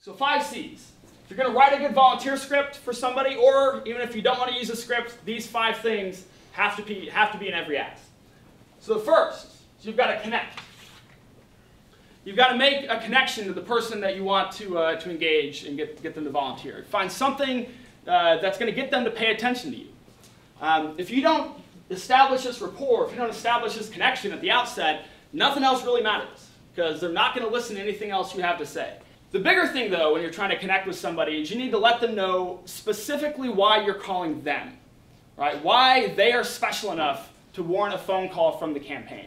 So 5 C's. If you're going to write a good volunteer script for somebody, or even if you don't want to use a script, these 5 things have to be in every ask. So the first, you've got to connect. You've got to make a connection to the person that you want to engage and get them to volunteer. Find something that's going to get them to pay attention to you. If you don't establish this rapport, if you don't establish this connection at the outset, nothing else really matters, because they're not going to listen to anything else you have to say. The bigger thing, though, when you're trying to connect with somebody is you need to let them know specifically why you're calling them, right? Why they are special enough to warrant a phone call from the campaign,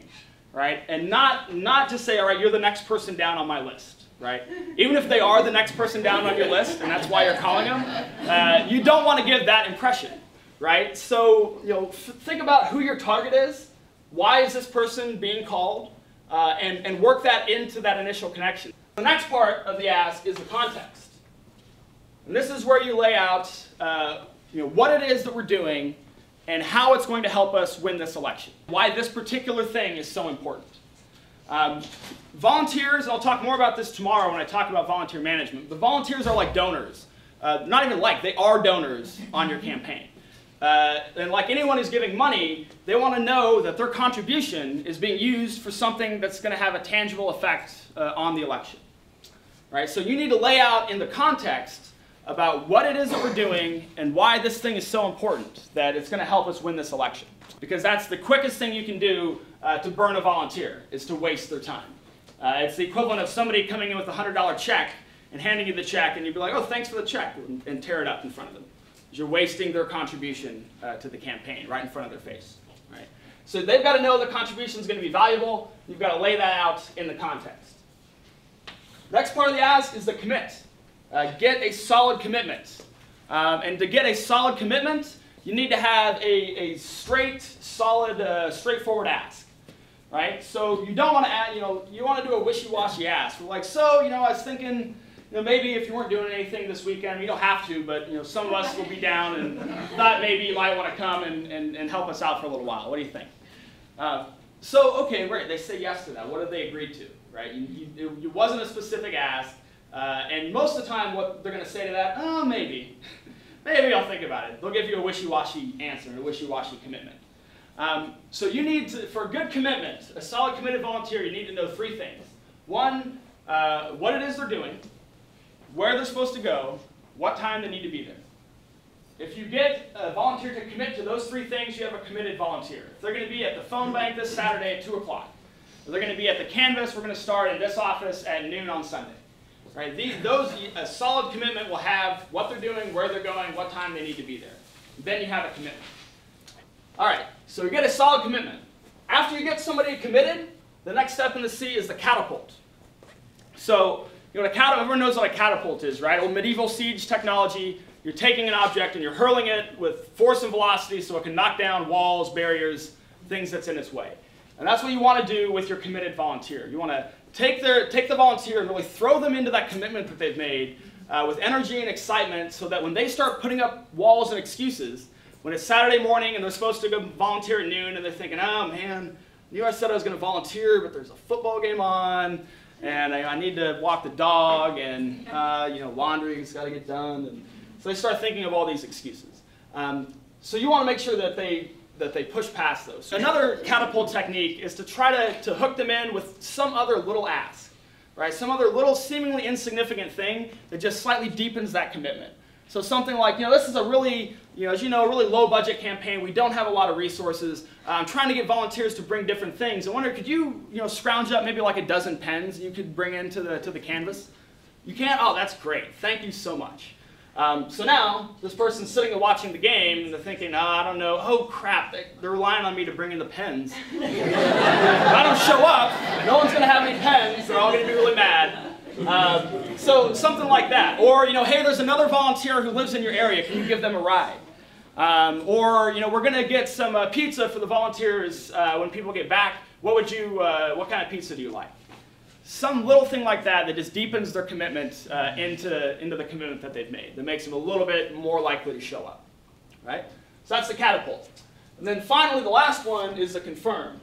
right? And not just say, all right, you're the next person down on my list, right? Even if they are the next person down on your list, and that's why you're calling them, you don't want to give that impression, right? So, think about who your target is, why is this person being called, and work that into that initial connection. The next part of the ask is the context. And this is where you lay out what it is that we're doing and how it's going to help us win this election. Why this particular thing is so important. Volunteers, and I'll talk more about this tomorrow when I talk about volunteer management, but volunteers are like donors. Not even like, they are donors on your campaign. And like anyone who's giving money, they want to know that their contribution is being used for something that's going to have a tangible effect on the election. Right? So you need to lay out in the context about what it is that we're doing and why this thing is so important that it's going to help us win this election. Because that's the quickest thing you can do to burn a volunteer, is to waste their time. It's the equivalent of somebody coming in with a $100 check and handing you the check, and you'd be like, oh, thanks for the check, and tear it up in front of them. You're wasting their contribution to the campaign right in front of their face. Right? So they've got to know the contribution is going to be valuable. You've got to lay that out in the context. Next part of the ask is the commit. Get a solid commitment. And to get a solid commitment, you need to have a straight, solid, straightforward ask. Right? So you don't want to add, you want to do a wishy-washy ask. Like, so, I was thinking, maybe if you weren't doing anything this weekend, you don't have to, but some of us will be down and thought maybe you might want to come and help us out for a little while. What do you think? So, okay, right, they say yes to that. What did they agree to? Right? It wasn't a specific ask, and most of the time what they're going to say to that, oh, maybe. Maybe I'll think about it. They'll give you a wishy-washy answer, a wishy-washy commitment. So you need to, for a good commitment, a solid committed volunteer, you need to know 3 things. One, what it is they're doing, where they're supposed to go, what time they need to be there. If you get a volunteer to commit to those 3 things, you have a committed volunteer. If they're going to be at the phone bank this Saturday at 2 o'clock, if they're going to be at the canvas, we're going to start in this office at noon on Sunday. Right? A solid commitment will have what they're doing, where they're going, what time they need to be there. Then you have a commitment. All right, so you get a solid commitment. After you get somebody committed, the next step in the C is the catapult. So, everyone knows what a catapult is, right? Old medieval siege technology. You're taking an object and you're hurling it with force and velocity so it can knock down walls, barriers, things that's in its way. And that's what you want to do with your committed volunteer. You want to take the volunteer and really throw them into that commitment that they've made with energy and excitement so that when they start putting up walls and excuses, when it's Saturday morning and they're supposed to go volunteer at noon and they're thinking, oh man, I said I was going to volunteer, but there's a football game on, and I need to walk the dog, and laundry's got to get done. And so they start thinking of all these excuses. So you want to make sure that they push past those. Another catapult technique is to try to hook them in with some other little ask, right? Some other little seemingly insignificant thing that just slightly deepens that commitment. So something like, this is a really, as you know, a really low budget campaign. We don't have a lot of resources. I'm trying to get volunteers to bring different things. I wonder, could you, scrounge up maybe like a dozen pens you could bring into the canvas? You can? Oh, that's great. Thank you so much. So now, this person's sitting and watching the game, and they're thinking, I don't know, oh crap, they're relying on me to bring in the pens. If I don't show up, no one's going to have any pens, they're all going to be really mad. So something like that. Or, hey, there's another volunteer who lives in your area, can you give them a ride? Or, we're going to get some pizza for the volunteers when people get back. What kind of pizza do you like? Some little thing like that just deepens their commitment into the commitment that they've made. That makes them a little bit more likely to show up, right? So that's the catapult. And then finally, the last one is the confirm.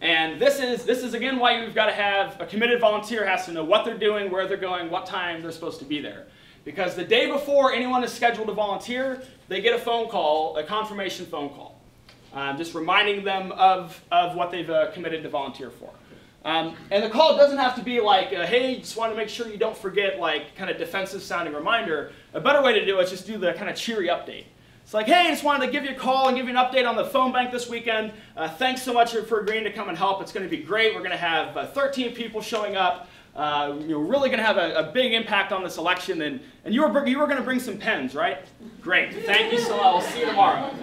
And this is again why you've got to have a committed volunteer has to know what they're doing, where they're going, what time they're supposed to be there. Because the day before anyone is scheduled to volunteer, they get a phone call, a confirmation phone call, just reminding them of what they've committed to volunteer for. And the call doesn't have to be like, hey, just want to make sure you don't forget, like kind of defensive sounding reminder. A better way to do it is just do the kind of cheery update. It's like, hey, I just wanted to give you a call and give you an update on the phone bank this weekend. Thanks so much for agreeing to come and help. It's going to be great. We're going to have 13 people showing up. You're really going to have a big impact on this election. And you were going to bring some pens, right? Great. Thank you so much. I'll see you tomorrow.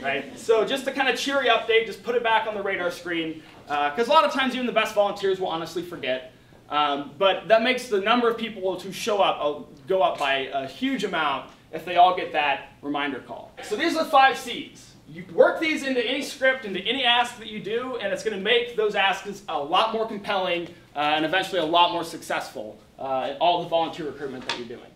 Right? So just a kind of cheery update, just put it back on the radar screen. Because a lot of times even the best volunteers will honestly forget. But that makes the number of people who show up go up by a huge amount if they all get that reminder call. So these are the 5 C's. You work these into any script, into any ask that you do, and it's going to make those asks a lot more compelling and eventually a lot more successful in all the volunteer recruitment that you're doing.